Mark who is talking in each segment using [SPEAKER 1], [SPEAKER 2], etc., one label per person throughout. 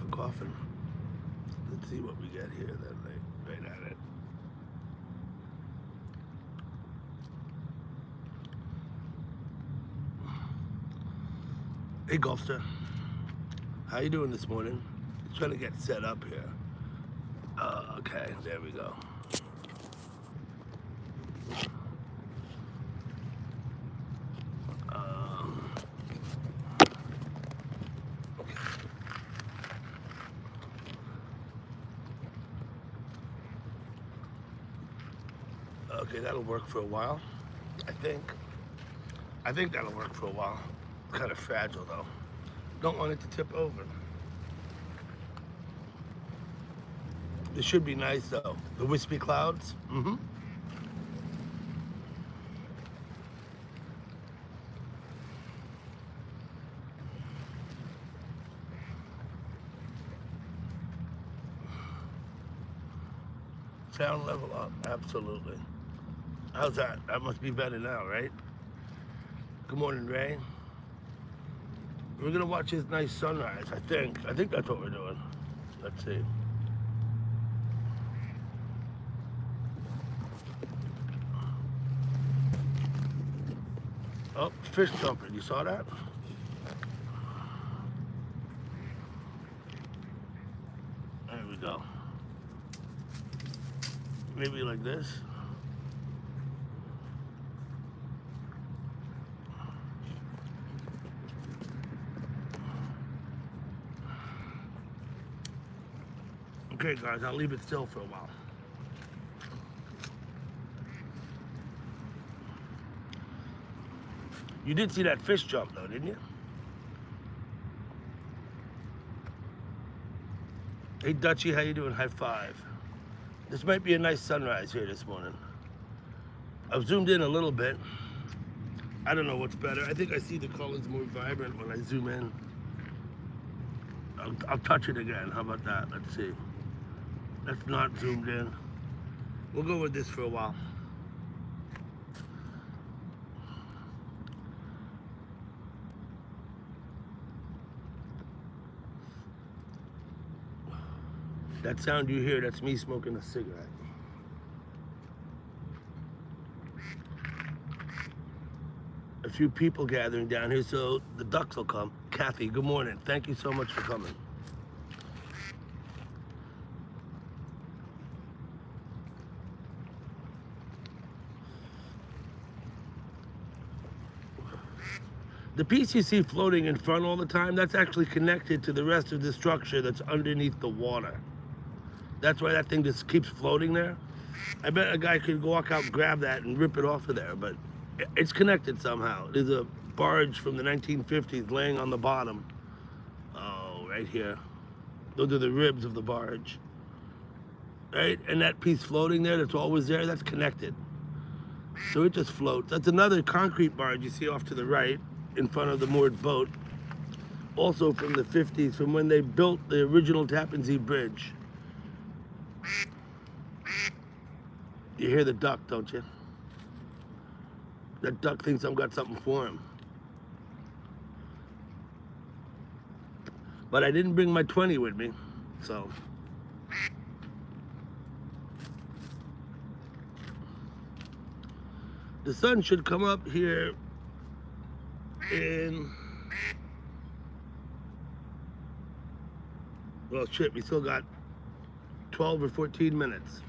[SPEAKER 1] for coughing. Let's see what we get here then, right at it. Hey, Golfster. How you doing this morning? Just trying to get set up here. Okay, there we go. Okay, that'll work for a while, I think. I think that'll work for a while. It's kind of fragile though. Don't want it to tip over. This should be nice though. The wispy clouds. Sound level up, absolutely. How's that? That must be better now, right? Good morning, Ray. We're gonna watch his nice sunrise, I think. I think that's what we're doing. Let's see. Oh, fish jumping, you saw that? There we go. Maybe like this. Okay, guys, I'll leave it still for a while. You did see that fish jump, though, didn't you? Hey, Dutchie, how you doing? High five. This might be a nice sunrise here this morning. I've zoomed in a little bit. I don't know what's better. I think I see the colors more vibrant when I zoom in. I'll touch it again. How about that? Let's see. That's not zoomed in. We'll go with this for a while. That sound you hear, that's me smoking a cigarette. A few people gathering down here, so the ducks will come. Kathy, good morning. Thank you so much for coming. The piece you see floating in front all the time, that's actually connected to the rest of the structure that's underneath the water. That's why that thing just keeps floating there. I bet a guy could walk out and grab that and rip it off of there, but it's connected somehow. There's a barge from the 1950s laying on the bottom. Oh, right here. Those are the ribs of the barge. Right? And that piece floating there that's always there, that's connected. So it just floats. That's another concrete barge you see off to the right in front of the moored boat. Also from the 50s, from when they built the original Tappan Zee Bridge. You hear the duck, don't you? That duck thinks I've got something for him. But I didn't bring my 20 with me, so. The sun should come up here in, well, shit, we still got 12 or 14 minutes.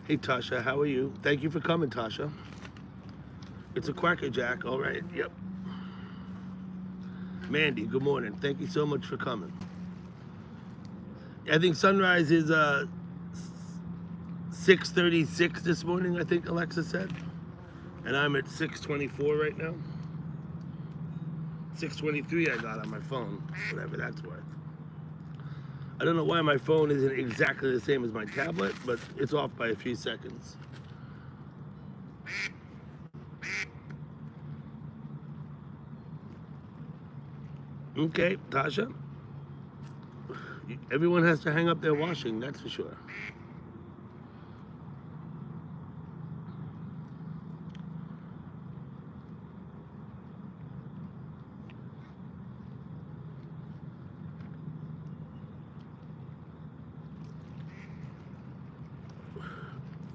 [SPEAKER 1] Hey, Tasha, how are you? Thank you for coming, Tasha. It's a Quacker Jack, all right, yep. Mandy, good morning. Thank you so much for coming. I think sunrise is 6:36 this morning, I think Alexa said. And I'm at 6:24 right now. 6:23 I got on my phone, whatever that's worth. I don't know why my phone isn't exactly the same as my tablet, but it's off by a few seconds. Okay, Tasha. Everyone has to hang up their washing, that's for sure.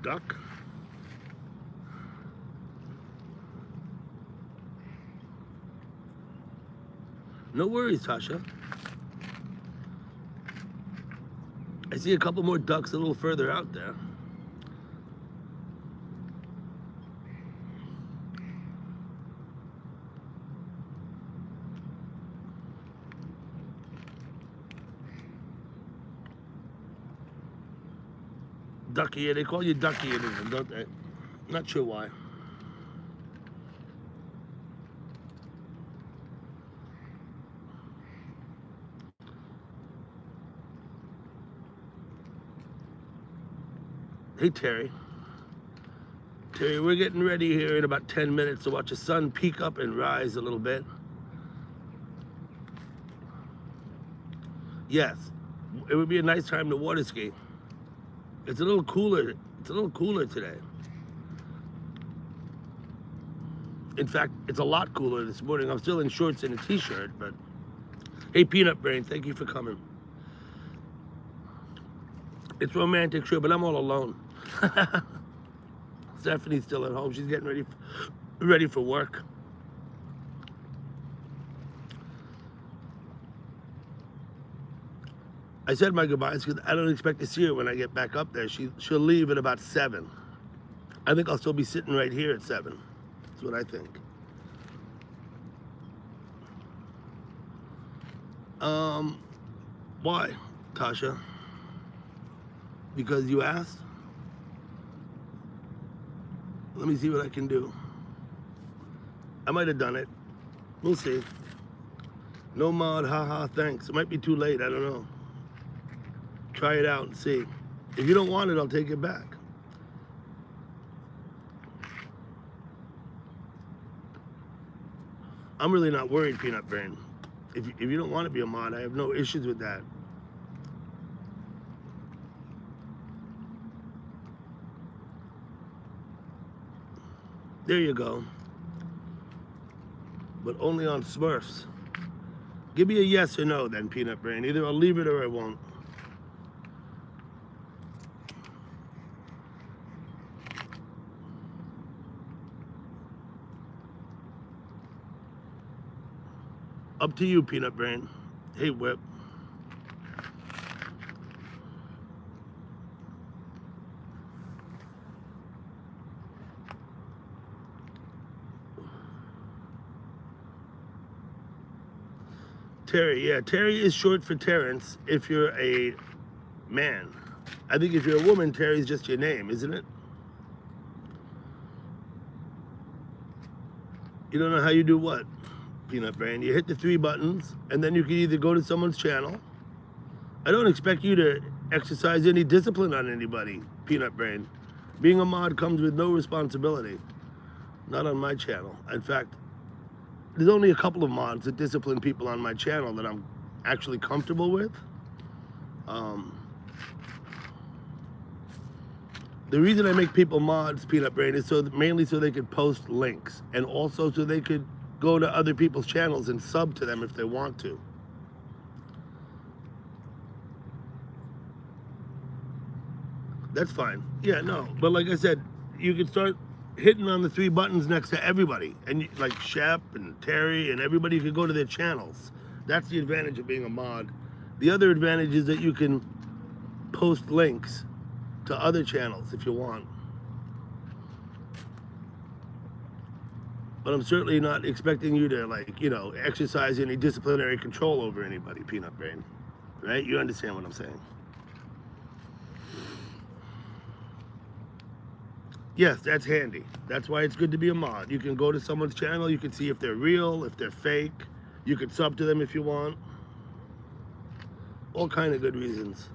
[SPEAKER 1] Duck. No worries, Tasha. I see a couple more ducks a little further out there. Ducky, yeah, they call you Ducky in England, don't they? Not sure why. Hey, Terry. Terry, we're getting ready here in about 10 minutes to watch the sun peak up and rise a little bit. Yes, it would be a nice time to water ski. It's a little cooler. It's a little cooler today. In fact, it's a lot cooler this morning. I'm still in shorts and a t-shirt, but hey, Peanut Brain, thank you for coming. It's romantic, sure, but I'm all alone. Stephanie's still at home. She's getting ready for work. I said my goodbyes because I don't expect to see her when I get back up there. She'll leave at about 7. I think I'll still be sitting right here at 7. That's what I think. Why, Tasha? Because you asked? Let me see what I can do. I might have done it. We'll see. No mod, haha, thanks. It might be too late, I don't know. Try it out and see. If you don't want it, I'll take it back. I'm really not worried, Peanut Brain. If you don't want to be a mod, I have no issues with that. There you go. But only on Smurfs. Give me a yes or no then, Peanut Brain. Either I'll leave it or I won't. Up to you, Peanut Brain. Hey, Whip. Terry, yeah, Terry is short for Terrence if you're a man. I think if you're a woman, Terry's just your name, isn't it? You don't know how you do what, Peanut Brain? You hit the 3 buttons, and then you can either go to someone's channel. I don't expect you to exercise any discipline on anybody, Peanut Brain. Being a mod comes with no responsibility. Not on my channel. In fact, there's only a couple of mods that discipline people on my channel that I'm actually comfortable with. The reason I make people mods, Peanut Brain, is mainly so they could post links, and also so they could go to other people's channels and sub to them if they want to. That's fine. Yeah, no. But like I said, you can start hitting on the 3 buttons next to everybody. And like Shep and Terry and everybody could go to their channels. That's the advantage of being a mod. The other advantage is that you can post links to other channels if you want. But I'm certainly not expecting you to, like, exercise any disciplinary control over anybody, Peanut Brain. Right? You understand what I'm saying? Yes, that's handy. That's why it's good to be a mod. You can go to someone's channel, you can see if they're real, if they're fake. You can sub to them if you want. All kind of good reasons.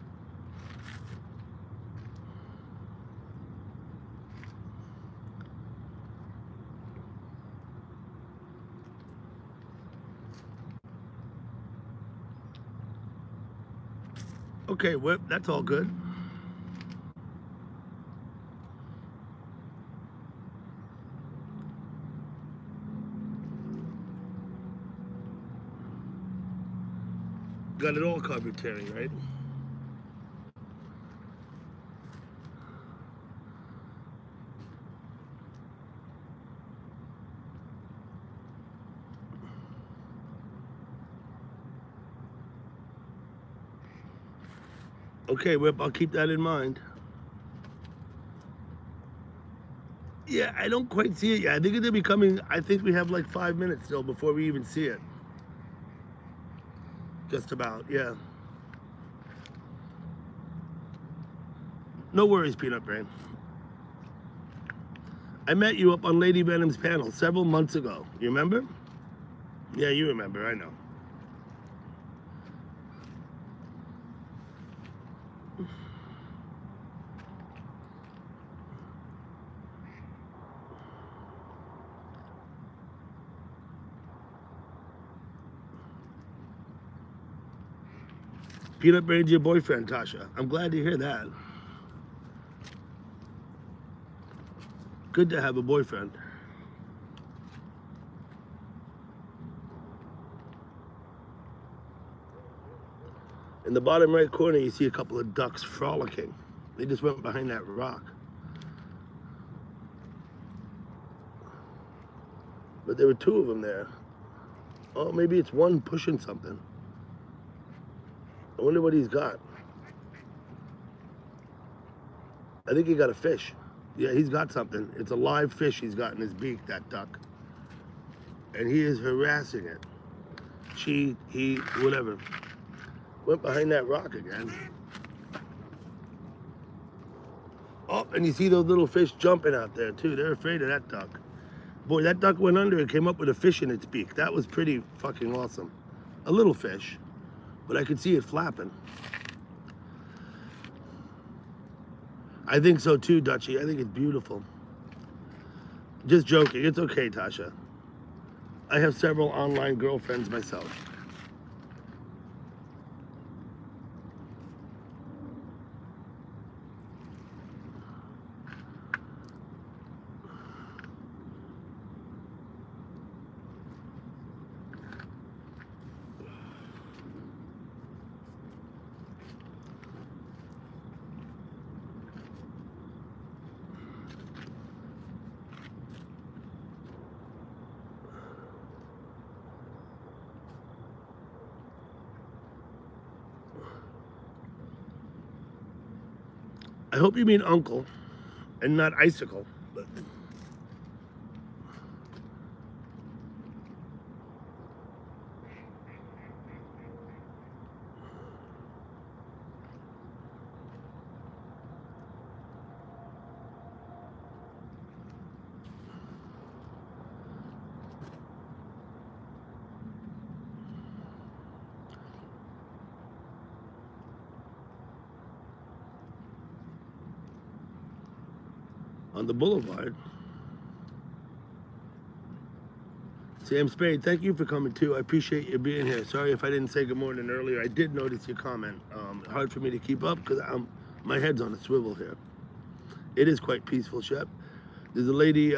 [SPEAKER 1] Okay, Whip, that's all good. Got it all covered, Terry, right? Okay, Whip, I'll keep that in mind. Yeah, I don't quite see it yet. I think it'll be coming. I think we have like 5 minutes still before we even see it. Just about, yeah. No worries, Peanut Brain. I met you up on Lady Venom's panel several months ago. You remember? Yeah, you remember. I know. Peanut Brain's your boyfriend, Tasha. I'm glad to hear that. Good to have a boyfriend. In the bottom right corner, you see a couple of ducks frolicking. They just went behind that rock. But there were two of them there. Oh, maybe it's one pushing something. I wonder what he's got. I think he got a fish. Yeah, he's got something. It's a live fish he's got in his beak, that duck. And he is harassing it. She, he, whatever. Went behind that rock again. Oh, and you see those little fish jumping out there too. They're afraid of that duck. Boy, that duck went under and came up with a fish in its beak. That was pretty fucking awesome. A little fish, but I could see it flapping. I think so too, Dutchie. I think it's beautiful. Just joking. It's okay, Tasha. I have several online girlfriends myself. I hope you mean uncle and not icicle. But on the boulevard. Sam Spade, thank you for coming too. I appreciate you being here. Sorry if I didn't say good morning earlier. I did notice your comment. Hard for me to keep up because my head's on a swivel here. It is quite peaceful, Shep. There's a lady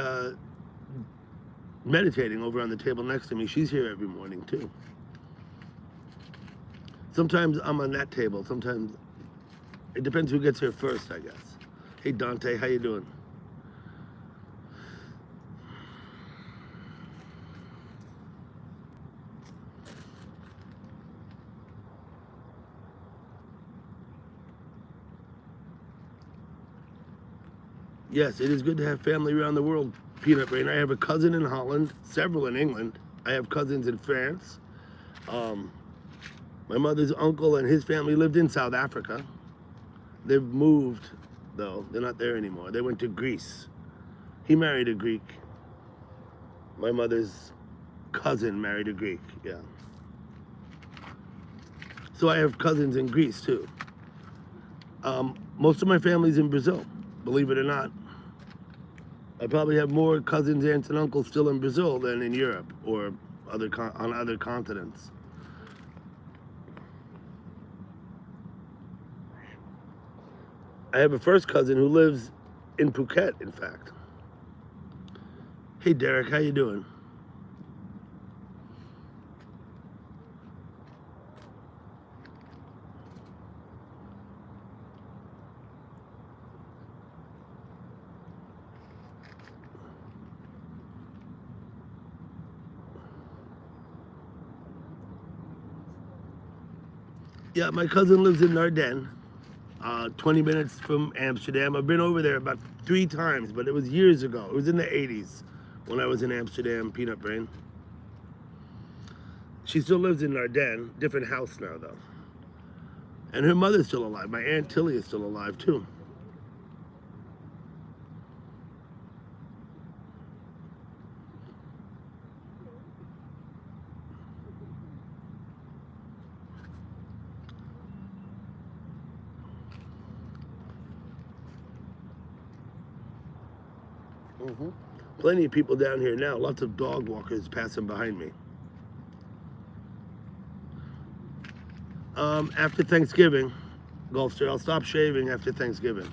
[SPEAKER 1] meditating over on the table next to me. She's here every morning too. Sometimes I'm on that table. Sometimes it depends who gets here first, I guess. Hey Dante, how you doing? Yes, it is good to have family around the world, Peanut Brain. I have a cousin in Holland, several in England. I have cousins in France. My mother's uncle and his family lived in South Africa. They've moved, though. They're not there anymore. They went to Greece. He married a Greek. My mother's cousin married a Greek, yeah. So I have cousins in Greece, too. Most of my family's in Brazil, believe it or not. I probably have more cousins, aunts, and uncles still in Brazil than in Europe or on other continents. I have a first cousin who lives in Phuket, in fact. Hey, Derek, how you doing? Yeah, my cousin lives in Narden, 20 minutes from Amsterdam. I've been over there about 3 times, but it was years ago. It was in the 80s when I was in Amsterdam, Peanut Brain. She still lives in Narden, different house now though. And her mother's still alive. My Aunt Tilly is still alive too. Mm-hmm. Plenty of people down here now. Lots of dog walkers passing behind me. After Thanksgiving, Gulfster, I'll stop shaving after Thanksgiving.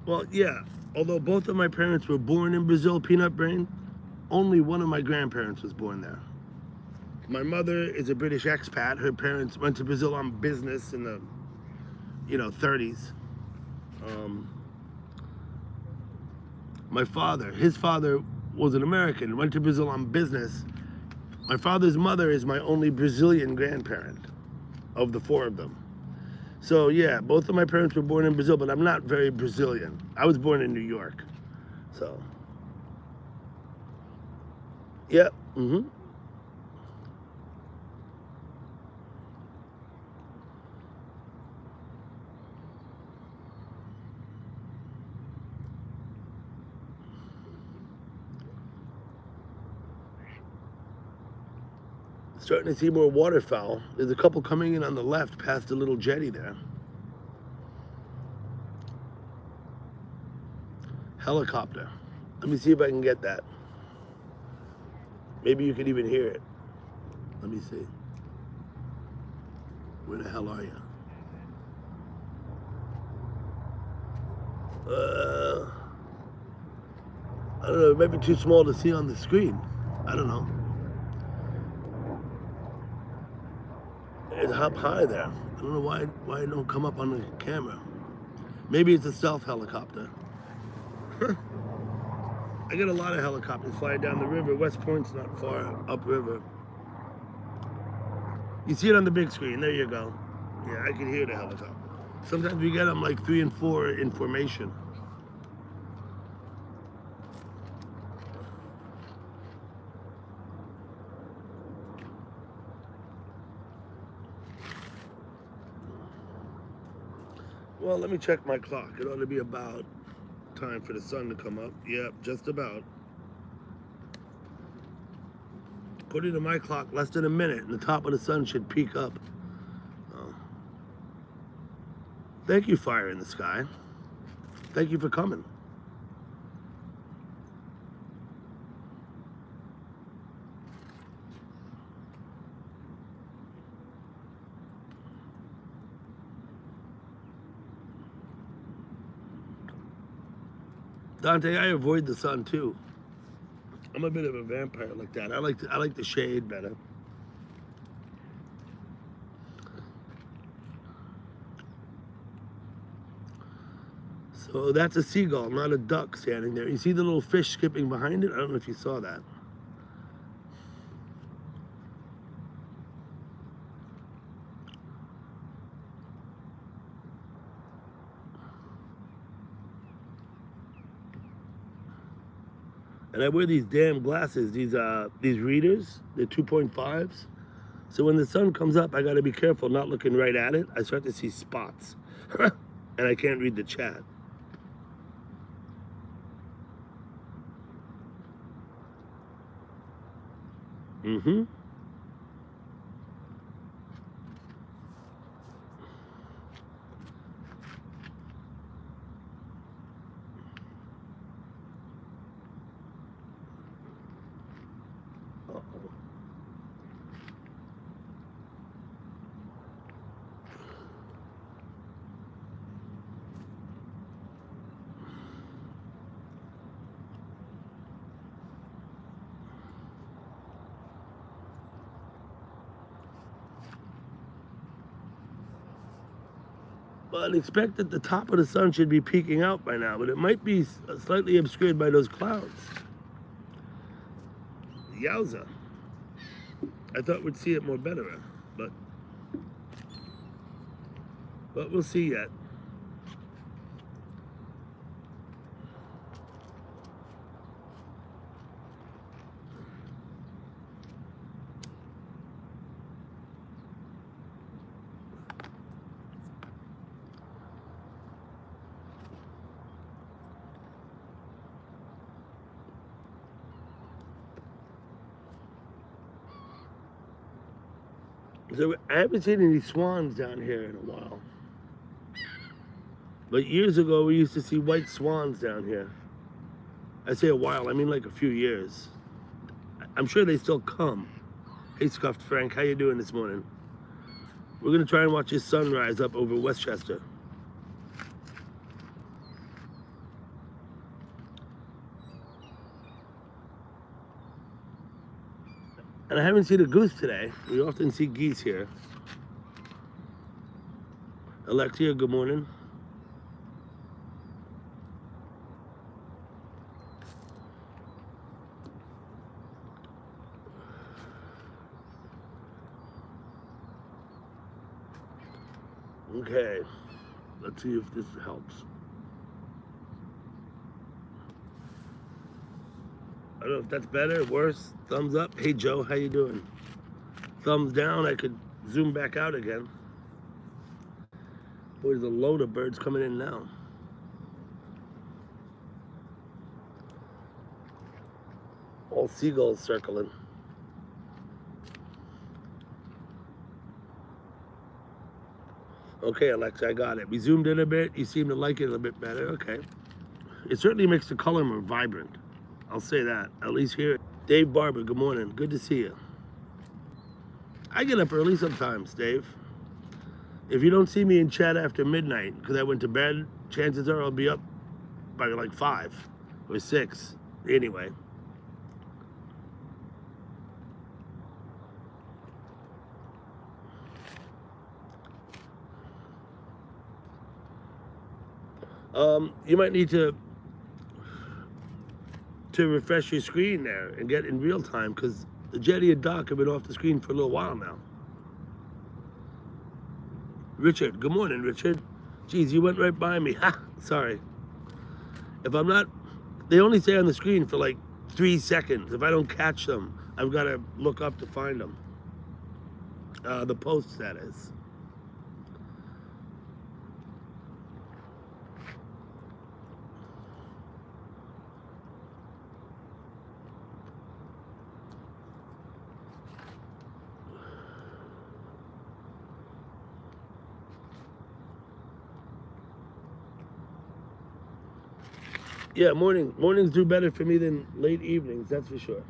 [SPEAKER 1] Well, yeah. Although both of my parents were born in Brazil, Peanut Brain, only one of my grandparents was born there. My mother is a British expat. Her parents went to Brazil on business in the, 30s. Um, my father, his father was an American, went to Brazil on business. My father's mother is my only Brazilian grandparent of the 4 of them. So yeah, both of my parents were born in Brazil, but I'm not very Brazilian. I was born in New York. So, yeah. Mm-hmm. Starting to see more waterfowl. There's a couple coming in on the left past the little jetty there. Helicopter. Let me see if I can get that. Maybe you can even hear it. Let me see. Where the hell are you? I don't know. It might be too small to see on the screen. I don't know. It's up high there. I don't know why it don't come up on the camera. Maybe it's a stealth helicopter. I get a lot of helicopters flying down the river. West Point's not far upriver. You see it on the big screen. There you go. Yeah, I can hear the helicopter. Sometimes we get them like 3 and 4 in formation. Well, let me check my clock. It ought to be about time for the sun to come up. Yep, just about. According to my clock, less than a minute, and the top of the sun should peak up. Oh. Thank you, Fire in the Sky. Thank you for coming. Dante, I avoid the sun too. I'm a bit of a vampire like that. I like the shade better. So that's a seagull, not a duck standing there. You see the little fish skipping behind it? I don't know if you saw that. And I wear these damn glasses, these readers, they're 2.5s. So when the sun comes up, I gotta be careful not looking right at it. I start to see spots. And I can't read the chat. Mm-hmm. Uh-oh. Well, I'd expect that the top of the sun should be peeking out by now, but it might be slightly obscured by those clouds. Yowza. I thought we'd see it more better, but we'll see yet. So I haven't seen any swans down here in a while. But years ago, we used to see white swans down here. I say a while, I mean like a few years. I'm sure they still come. Hey, Scuffed Frank, how you doing this morning? We're gonna try and watch this sunrise up over Westchester. And I haven't seen a goose today. We often see geese here. Alexia, good morning. Okay, let's see if this helps. I don't know if that's better, worse, thumbs up. Hey Joe, how you doing? Thumbs down, I could zoom back out again. Boy, there's a load of birds coming in now. All seagulls circling. Okay, Alexa, I got it. We zoomed in a bit. You seem to like it a bit better. Okay. It certainly makes the color more vibrant. I'll say that, at least here. Dave Barber, good morning. Good to see you. I get up early sometimes, Dave. If you don't see me in chat after midnight, because I went to bed, chances are I'll be up by like 5 or 6. Anyway. You might need to refresh your screen there and get in real time, because the Jetty and Doc have been off the screen for a little while now. Richard, good morning, Richard. Geez, you went right by me. Ha, sorry. If I'm not, they only stay on the screen for like 3 seconds. If I don't catch them, I've got to look up to find them. The posts, that is. Yeah, mornings do better for me than late evenings, that's for sure.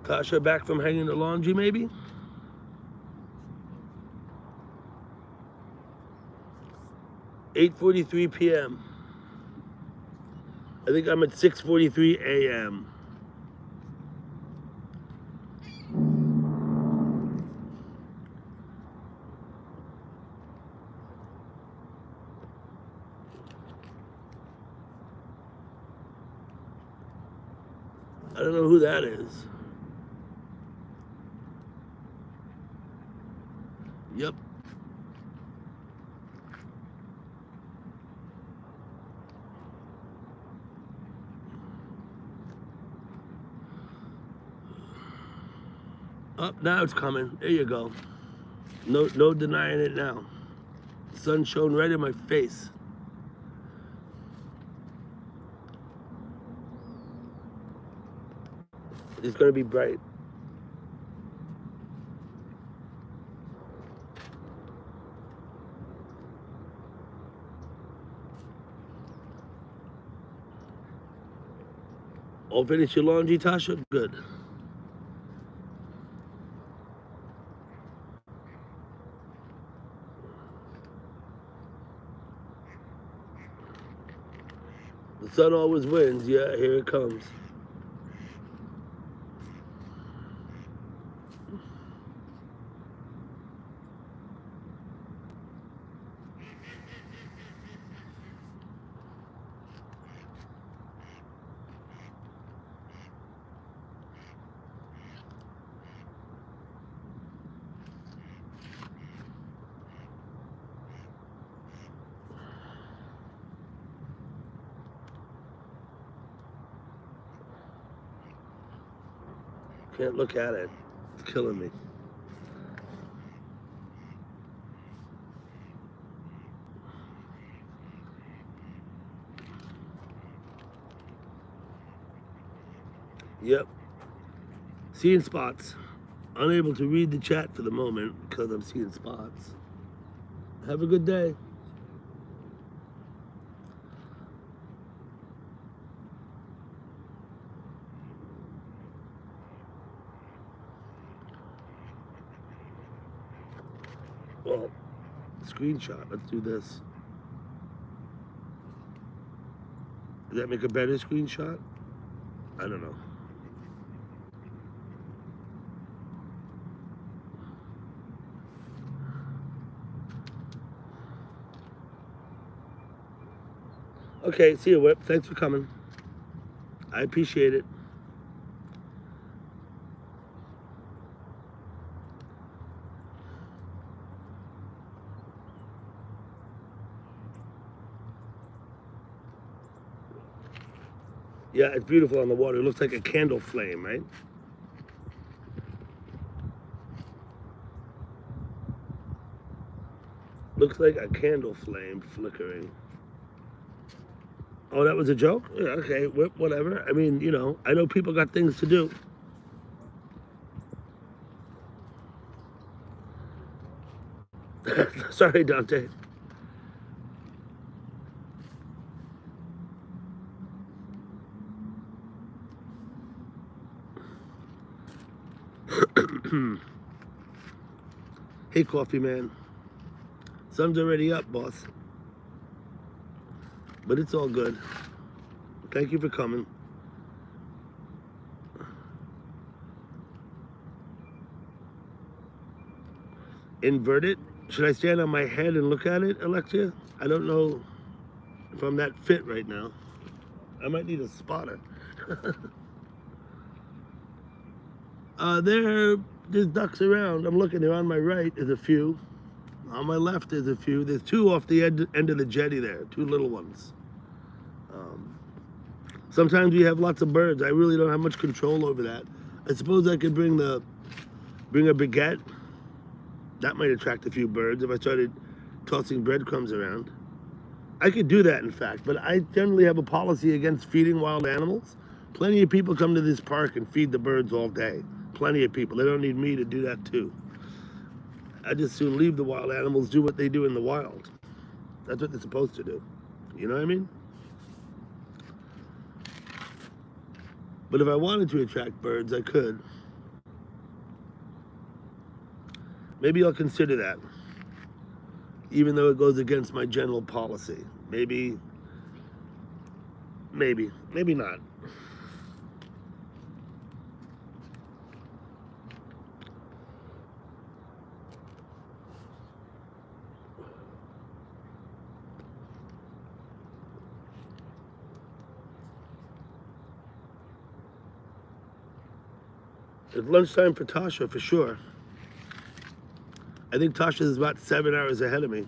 [SPEAKER 1] Tasha back from hanging the laundry, maybe? $8:43 p.m. I think I'm at 6:43 a.m. I don't know who that is. Yep. Up now it's coming. There you go. No denying it now. The sun shone right in my face. It's gonna be bright. All finished your laundry, Tasha? Good. The sun always wins. Yeah, here it comes. Can't look at it. It's killing me. Yep. Seeing spots. Unable to read the chat for the moment because I'm seeing spots. Have a good day. Well, screenshot. Let's do this. Does that make a better screenshot? I don't know. Okay, see you, Whip. Thanks for coming. I appreciate it. Yeah, it's beautiful on the water. It looks like a candle flame, right? Looks like a candle flame flickering. Oh, that was a joke? Yeah, okay, whatever. I mean, you know, I know people got things to do. Sorry, Dante. Hey, coffee man. Sun's already up, boss. But it's all good. Thank you for coming. Invert it? Should I stand on my head and look at it, Alexia? I don't know if I'm that fit right now. I might need a spotter. There's ducks around. I'm looking. They're on my right. There's a few. On my left, there's a few. There's two off the end of the jetty there. Two little ones. Sometimes we have lots of birds. I really don't have much control over that. I suppose I could bring a baguette. That might attract a few birds if I started tossing breadcrumbs around. I could do that, in fact, but I generally have a policy against feeding wild animals. Plenty of people come to this park and feed the birds all day. Plenty of people. They don't need me to do that too. I just soon leave the wild animals do what they do in the wild. That's what they're supposed to do. You know what I mean? But if I wanted to attract birds, I could. Maybe I'll consider that, even though it goes against my general policy. Maybe not. It's lunchtime for Tasha, for sure. I think Tasha is about 7 hours ahead of me.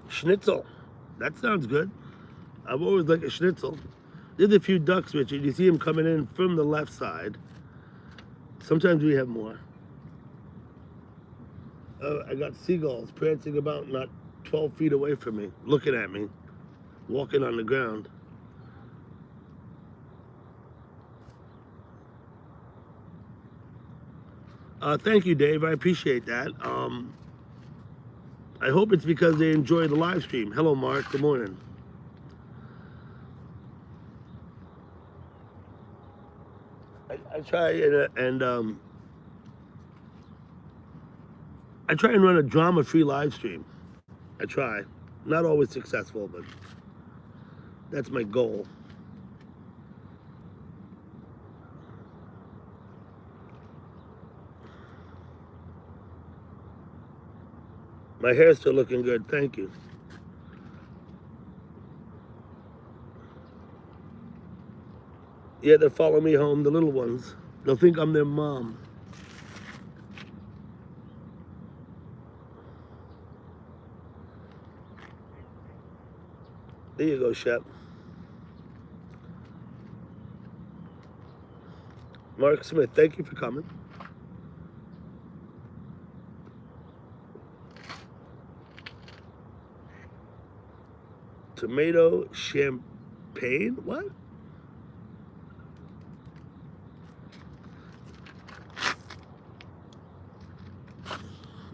[SPEAKER 1] Schnitzel. That sounds good. I've always liked a schnitzel. There's a few ducks, Richard. You see them coming in from the left side. Sometimes we have more. I got seagulls prancing about not 12 feet away from me, looking at me, walking on the ground. Thank you, Dave. I appreciate that. I hope it's because they enjoy the live stream. Hello, Mark. Good morning. I try and I try and run a drama-free live stream. I try. Not always successful, but that's my goal. My hair's still looking good. Thank you. Yeah, they follow me home, the little ones. They'll think I'm their mom. There you go, Shep. Mark Smith, thank you for coming. Tomato champagne? What?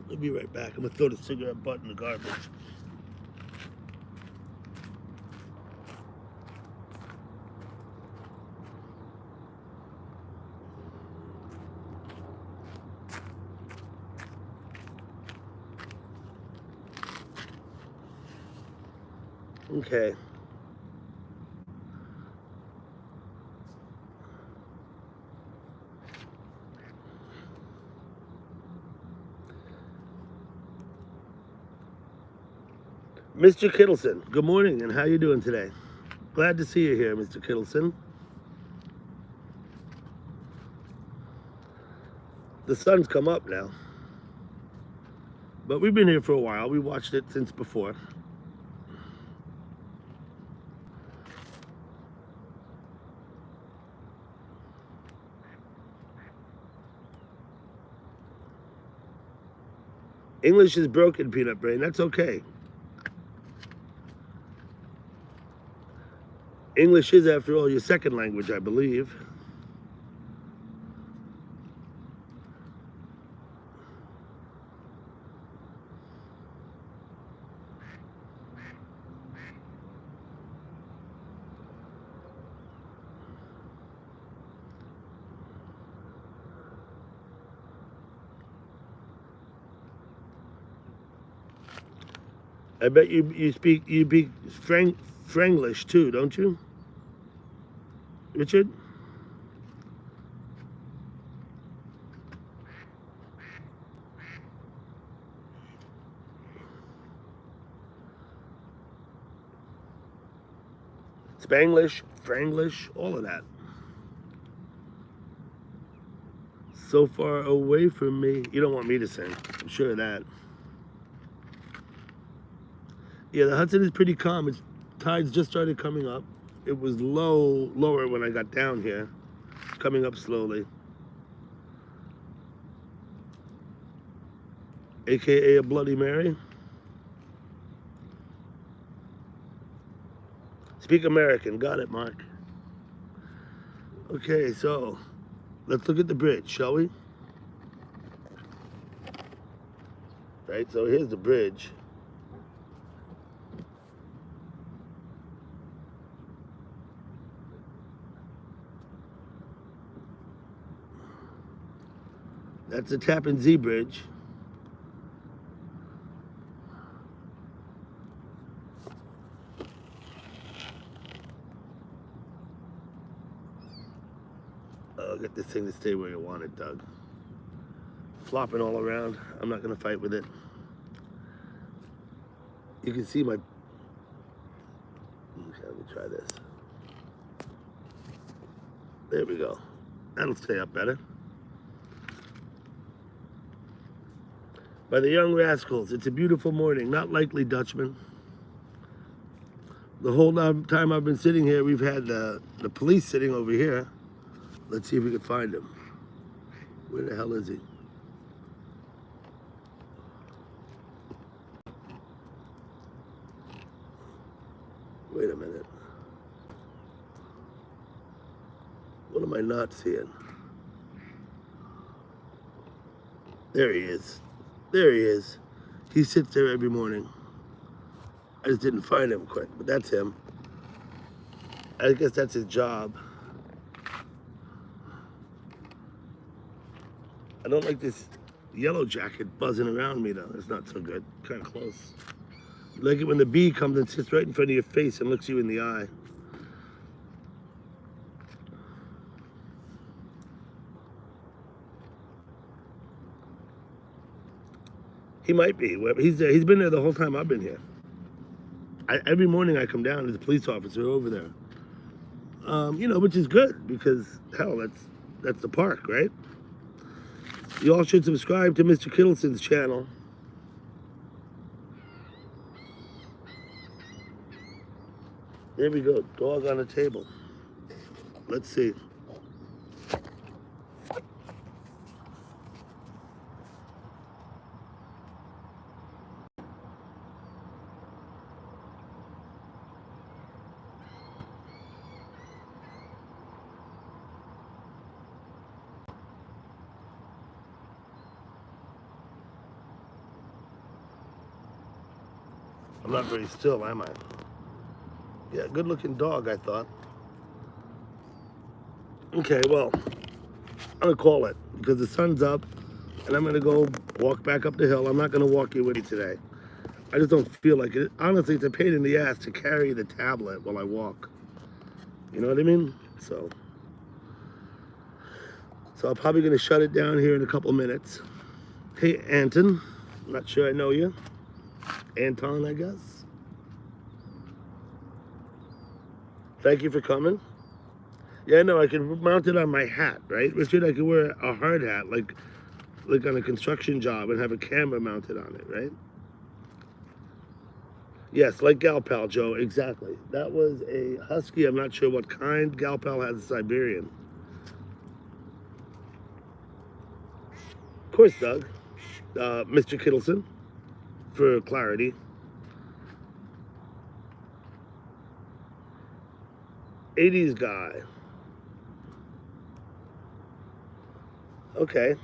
[SPEAKER 1] I'll be right back. I'm gonna throw the cigarette butt in the garbage. Okay. Mr. Kittleson, good morning, and how you doing today? Glad to see you here, Mr. Kittleson. The sun's come up now, but we've been here for a while. We watched it since before. English is broken, Peanut Brain. That's okay. English is, after all, your second language, I believe. I bet you speak Franglish too, don't you, Richard? Spanglish, Franglish, all of that. So far away from me. You don't want me to sing. I'm sure of that. Yeah, the Hudson is pretty calm. Its tides just started coming up. It was lower when I got down here. Coming up slowly. AKA a Bloody Mary. Speak American. Got it, Mark. Okay, so let's look at the bridge, shall we? Right, so here's the bridge. That's the Tappan Zee Bridge. I'll get this thing to stay where you want it, Doug. Flopping all around. I'm not gonna fight with it. You can see my, okay, let me try this. There we go. That'll stay up better. By the Young Rascals, it's a beautiful morning. Not likely, Dutchman. The whole time I've been sitting here, we've had the police sitting over here. Let's see if we can find him. Where the hell is he? What am I not seeing? There he is. There he is. He sits there every morning. I just didn't find him quick, but that's him. I guess that's his job. I don't like this yellow jacket buzzing around me though. It's not so good. Kind of close. You like it when the bee comes and sits right in front of your face and looks you in the eye. He might be. He's been there the whole time I've been here. Every morning I come down, there's a police officer over there. Which is good because hell, that's the park, right? You all should subscribe to Mr. Kittleson's channel. There we go, dog on the table. Let's see. I'm not very still, am I? Yeah, good looking dog, I thought. Okay, well, I'm gonna call it because the sun's up and I'm gonna go walk back up the hill. I'm not gonna walk you with me today. I just don't feel like it. Honestly, it's a pain in the ass to carry the tablet while I walk. You know what I mean? So I'm probably gonna shut it down here in a couple minutes. Hey, Anton, I'm not sure I know you. Anton, I guess. Thank you for coming. Yeah, no, I can mount it on my hat, right? Richard, I can wear a hard hat, like on a construction job and have a camera mounted on it, right? Yes, like Galpal, Joe, exactly. That was a husky, I'm not sure what kind. Galpal has a Siberian. Of course, Doug. Mr. Kittleson, for clarity. '80s guy. Okay.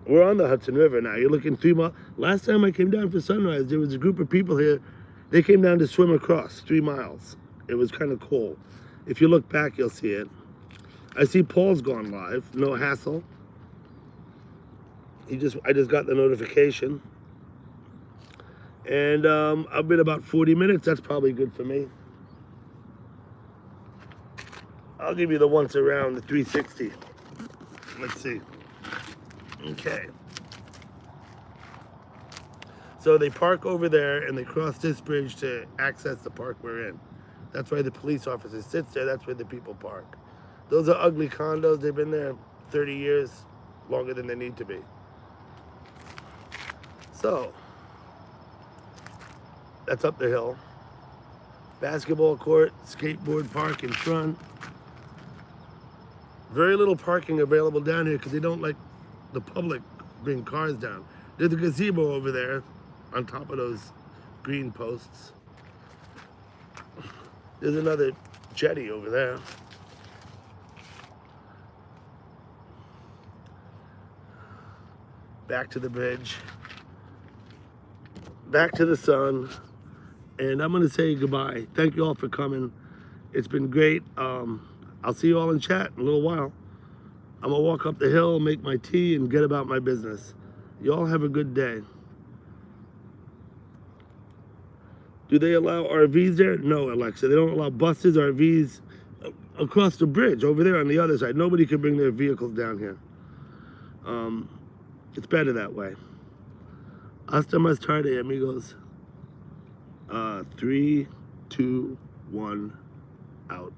[SPEAKER 1] We're on the Hudson River now. You're looking 3 miles. Last time I came down for sunrise, there was a group of people here. They came down to swim across 3 miles. It was kind of cool. If you look back, you'll see it. I see Paul's gone live. No hassle. I just got the notification. And I've been about 40 minutes. That's probably good for me. I'll give you the once around, the 360. Let's see. Okay. So they park over there and they cross this bridge to access the park we're in. That's why the police officer sits there. That's where the people park. Those are ugly condos. They've been there 30 years, longer than they need to be. So, that's up the hill. Basketball court, skateboard park in front. Very little parking available down here because they don't like the public bring cars down. There's a gazebo over there on top of those green posts. There's another jetty over there. Back to the bridge. Back to the sun. And I'm gonna say goodbye. Thank you all for coming. It's been great. I'll see you all in chat in a little while. I'm gonna walk up the hill, make my tea, and get about my business. You all have a good day. Do they allow RVs there? No, Alexa. They don't allow buses, RVs across the bridge over there on the other side. Nobody can bring their vehicles down here. It's better that way. Hasta más tarde, amigos. 3, 2, 1, out.